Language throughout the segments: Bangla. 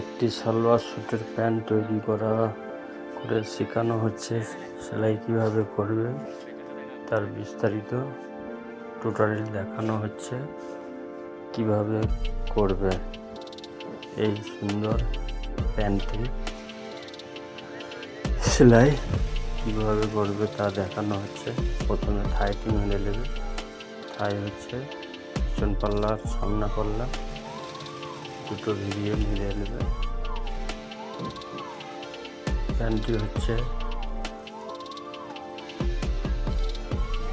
একটি সালোয়ার স্যুটের প্যান্ট তৈরি করে শেখানো হচ্ছে সেলাই কিভাবে করবে তার বিস্তারিত টিউটোরিয়াল দেখানো হচ্ছে কিভাবে করবে এই সুন্দর প্যান্টটি সেলাই কিভাবে করবে তা দেখানো হচ্ছে। প্রথমে থাইটি মেরে নেবে। থাই হচ্ছে পিছন পাল্লা আর সামনা পাল্লা দুটো ভিড়িয়ে মিলে নেবে। প্যান্টটি হচ্ছে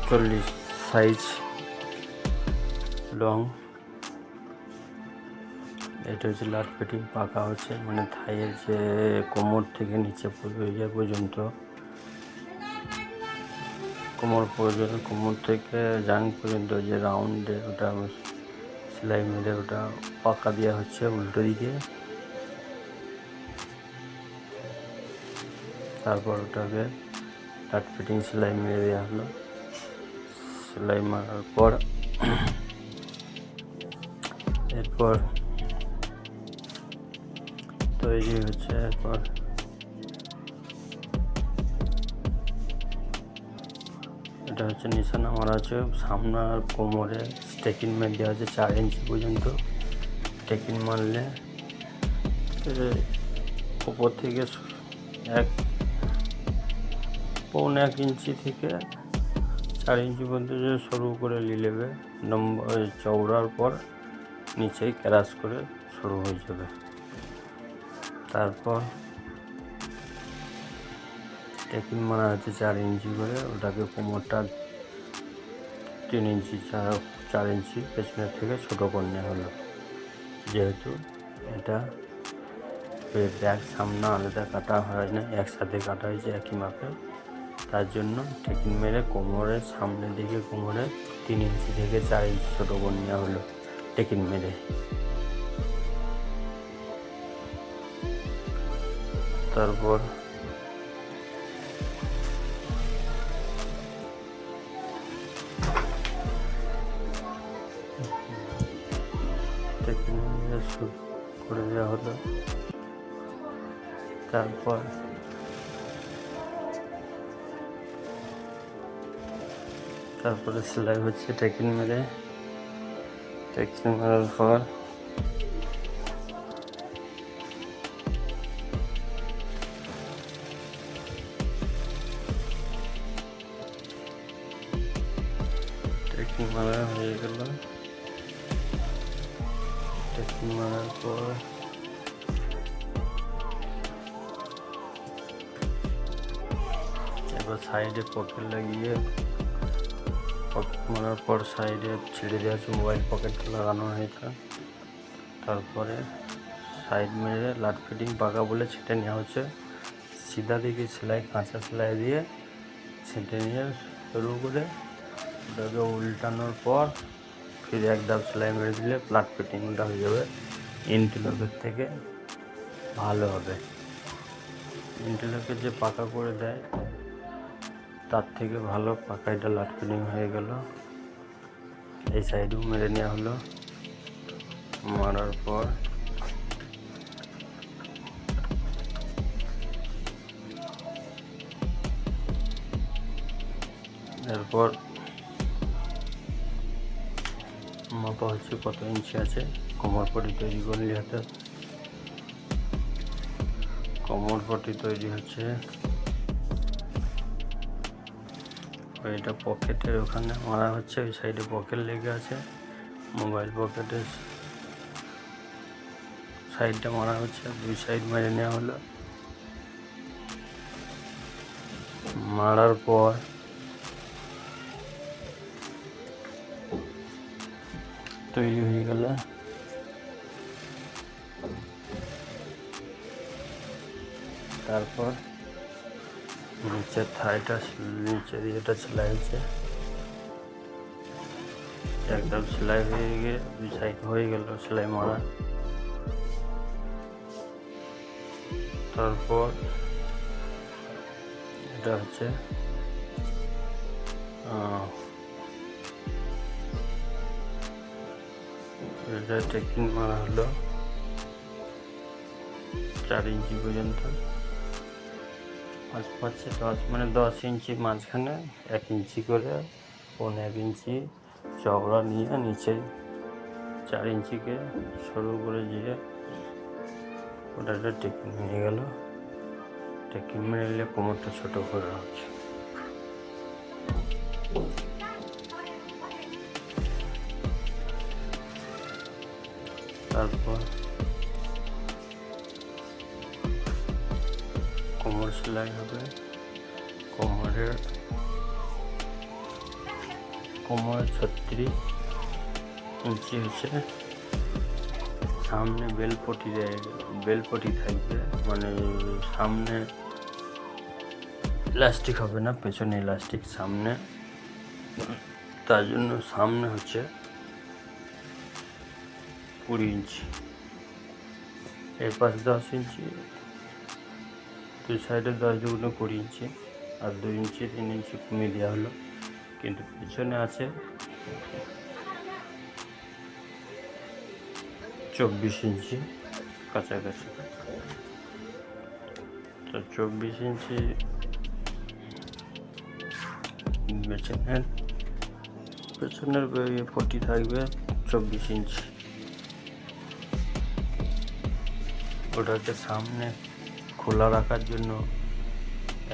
40 সাইজ লং। এটা হচ্ছে লাট ফিটিং পাকা হচ্ছে, মানে থাইয়ের যে কোমর থেকে নিচে পর্যন্ত কোমর থেকে জাং পর্যন্ত যে রাউন্ডের ওটা সেলাই মেরে ওটা পাকা দেওয়া হচ্ছে উল্টো দিকে। তারপর ওটাকে লাট ফিটিং সেলাই মেরে দেওয়া হলো। সেলাই মারার পর এরপর তৈরি হচ্ছে। এরপর এটা হচ্ছে নিশানা মারা আছে সামনার কোমরে। স্টেকিং মেরে দেওয়া হচ্ছে 4 ইঞ্চি পর্যন্ত। স্টেকিং মারলে উপর থেকে 1.25 ইঞ্চি থেকে 4 ইঞ্চি পর্যন্ত সরু করে নিয়ে নেবে। নম্বর চওড়ার পর নিচেই ক্রাস করে সরু হয়ে যাবে। তারপর স্টেকিং মারা হচ্ছে 4 ইঞ্চি করে, ওটাকে কোমরটা 3 ইঞ্চি 4 ইঞ্চি পেছনের থেকে ছোটো করে নেওয়া হলো। যেহেতু এটা ব্যাক সামনা আলাদা কাটা হয় না, একসাথে কাটা হয়েছে একই মাপে, তার জন্য স্টেকিং মেরে কোমরের সামনের দিকে কোমরে 3 ইঞ্চি থেকে 4 ইঞ্চি ছোটো করে নেওয়া হলো স্টেকিং মেরে। তারপর স্টেকিং মেরে শুট করে দেওয়া হলো। তারপরে সেলাই হচ্ছে স্টেকিং মেরে। স্টেকিং মারার পর স্টেকিং মারা হয়ে গেল। স্টেকিং মারার পর এবার সাইডে পকেট লাগিয়ে পকেট মারার পর সাইডে ছেড়ে দেওয়া হচ্ছে, মোবাইল পকেট লাগানো হয়েছে। তারপরে সাইড মেরে লাট ফিটিং পাকা বলে ছেটে নেওয়া হচ্ছে। সিধা দিকে সেলাই কাঁচা সেলাই দিয়ে ছেটে নিয়ে শুরু করে ওটাকে উল্টানোর পর ফিরে এক ধাপ সেলাই মেরে দিলে লাট ফিটিংটা হয়ে যাবে। ইন্টারলকের থেকে ভালো হবে। ইন্টারলকের যে পাকা করে দেয় তার থেকে ভালো পাকা এটা লাট ফিটিং হয়ে গেল। এই সাইডেও মেরে নেওয়া হলো। মারার পর এরপর মাপা হচ্ছে কত ইঞ্চি আছে। কোমর পটি তৈরি করলে হাতে কোমর পটি তৈরি হচ্ছে। এটা পকেটের ওখানে মারা হচ্ছে, ওই সাইডে পকেট লেগে আছে। মোবাইল পকেটের সাইডটা মারা হচ্ছে, 2 সাইড মেরে নেওয়া হলো। মারার পর তৈরি হয়ে গেল। তারপর নিচের থাইটা নিচে দিয়েটা সেলাই হয়েছে। একদম সেলাই হয়ে গিয়ে 2 সাইড হয়ে গেল সেলাই মারা। তারপর এটা হচ্ছে এটা স্টেকিং মারা হলো। 4 ইঞ্চি পর্যন্ত, 5 5 10 মানে 10 ইঞ্চি মাঝখানে 1 ইঞ্চি করে 1.5 ইঞ্চি চওড়া নিয়ে নিচে 4 ইঞ্চিকে সরু করে দিয়ে ওটা একটা টেকিং হয়ে গেল। টেকিং মেরে নিলে কোমরটা ছোটো করে রাখছে। তারপর কোমর সেলাই হবে। কোমর 36 ইঞ্চি হচ্ছে। সামনে বেলপটি থাকবে, মানে সামনে ইলাস্টিক হবে না, পেছনে ইলাস্টিক, সামনে। তার জন্য সামনে হচ্ছে 20 ইঞ্চি, এর পাশে 10 ইঞ্চি, দুই সাইডে 10 দুগুণে 20 ইঞ্চি, আর 2 ইঞ্চি 3 ইঞ্চি কমিয়ে দেওয়া হলো। কিন্তু পেছনে আছে 24 ইঞ্চি কাছাকাছি। তো 24 ইঞ্চি পেছনের পটি থাকবে 24 ইঞ্চি। ওটাকে সামনে খোলা রাখার জন্য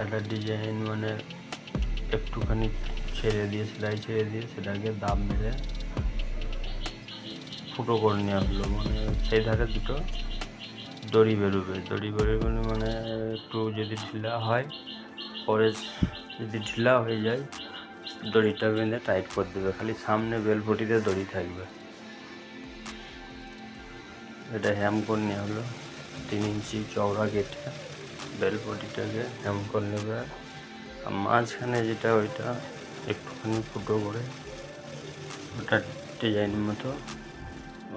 একটা ডিজাইন, মানে একটুখানি সেলাই ছেড়ে দিয়ে সেটাকে দাব মেরে ফুটো করে নেওয়া হলো। মানে সেই ধারে দুটো দড়ি বেরোবে, মানে একটু যদি ঢিলা হয়, পরে যদি ঢিলা হয়ে যায় দড়িটা বেঁধে টাইট করে দেবে, খালি সামনে বেলপটিতে দড়ি থাকবে। এটা হ্যাম করে নেওয়া হলো। 3 ইঞ্চি চওড়া কেটে বেলপটিটাকে হ্যাম করে নেবে। আর মাঝখানে যেটা ওইটা একটুখানি ফুটো করে ওটা ডিজাইন মতো,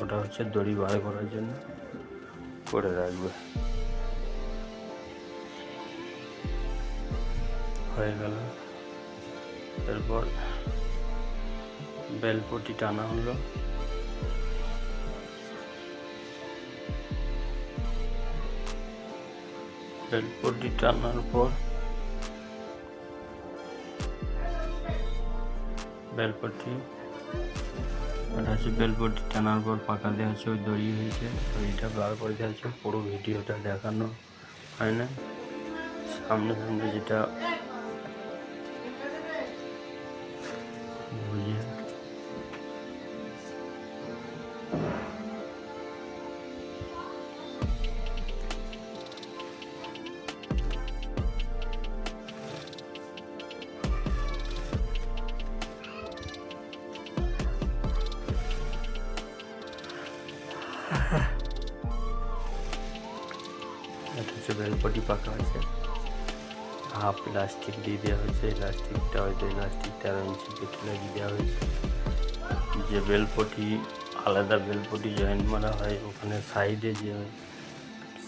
ওটা হচ্ছে দড়ি বার করার জন্য করে রাখবে। হয়ে গেল। এরপর বেলপটি টানা হলো। বেলপটি টানার পর বেলপটি টানার পর পাকা দেওয়া হচ্ছে, ওই দড়ি হয়েছে, দড়িটা বার করে দেওয়া হচ্ছে। পুরো ভিডিওটা দেখানো হয় না, সামনে যেটা বুঝিয়ে এটা হচ্ছে বেলপটি পাকা আছে। হাফ ইলাস্টিক দিয়ে দেওয়া হয়েছে, ইলাস্টিকটা হয়তো 13 ইঞ্চি কেটে লাগিয়ে দেওয়া হয়েছে। যে বেলপটি আলাদা বেলপটি জয়েন্ট মারা হয়, ওখানে সাইডে যে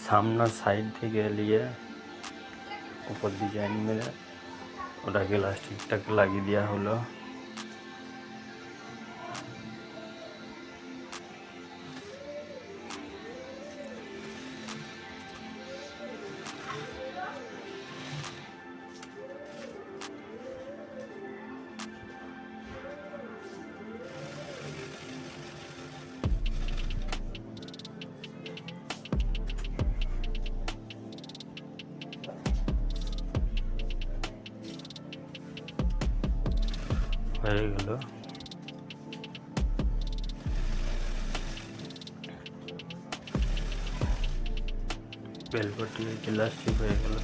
সামনের সাইড থেকে নিয়ে উপর দিয়ে জয়েন্ট মেরে ওটাকে ইলাস্টিকটাকে লাগিয়ে দেওয়া হলো। হয়ে গেল। বেলপটি ইলাস্টিক হয়ে গেল।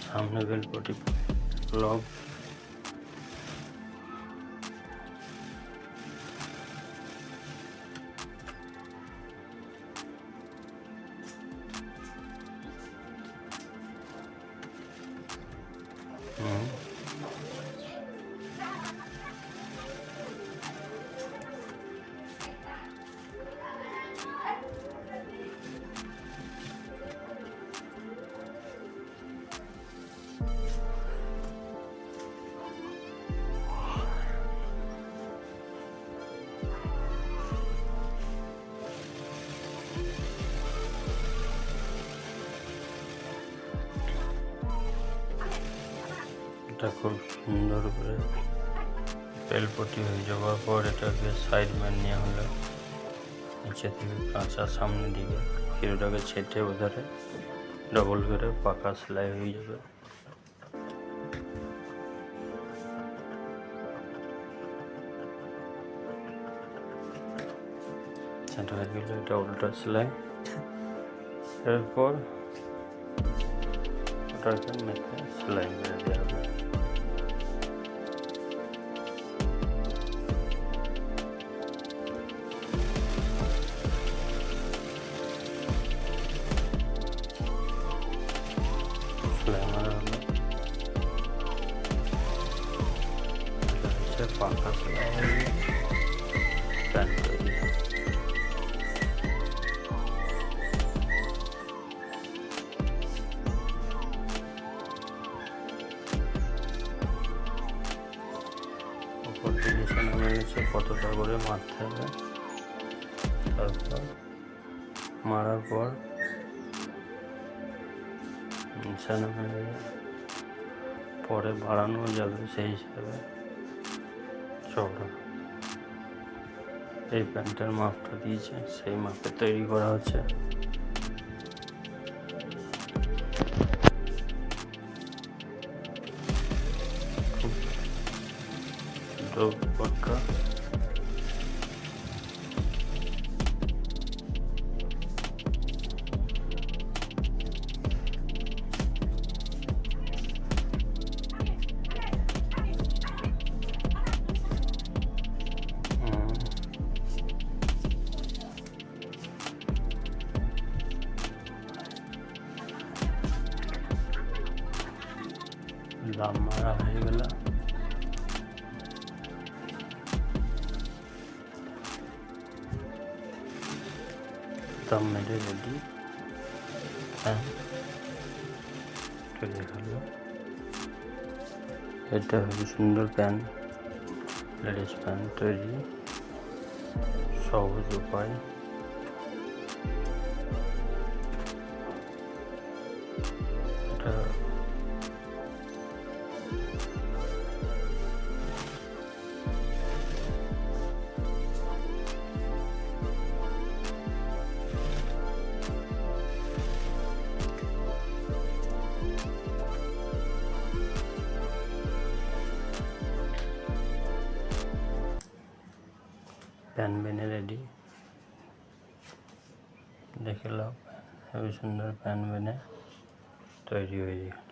সামনে বেলপটি লক, এটা খুব সুন্দর করে বেলপটি হয়ে যাওয়ার পর এটাকে সাইড ম্যান নেওয়া হলো, নিচে থেকে কাঁচা সামনে দিকে হিরোটাকে ছেটে ওধারে ডবল করে পাকা সেলাই হয়ে যাবে। সেটা হয়ে গেলে এটা উল্টা সেলাই। এরপর ওটাকে মেখে সেলাই মেরে দেওয়া হবে। সেলাই মারা হলো, এটা হচ্ছে পাকা সেলাই হয়ে প্যান্ট তৈরি। উপর থেকে নামে গেছে কতটা করে মারতে হবে, তারপর মারার পর নিচে নামে পরে বাড়ানো যাবে সেই হিসাবে চওড়া। এই প্যান্টের মাপটা দিয়েছে, সেই মাপে তৈরি করা হচ্ছে। দুটো পাক্কা দাম মারা হয়ে গেল। দাম মেরে রেডি। হ্যাঁ, দেখালো এটা হলো সুন্দর প্যান্ট, লেডিস প্যান্ট তৈরি, সহজ উপায়। এটা প্যান বেনে রেডি, দেখে নাও, খুবই সুন্দর প্যান বেনে তৈরি হয়ে যায়।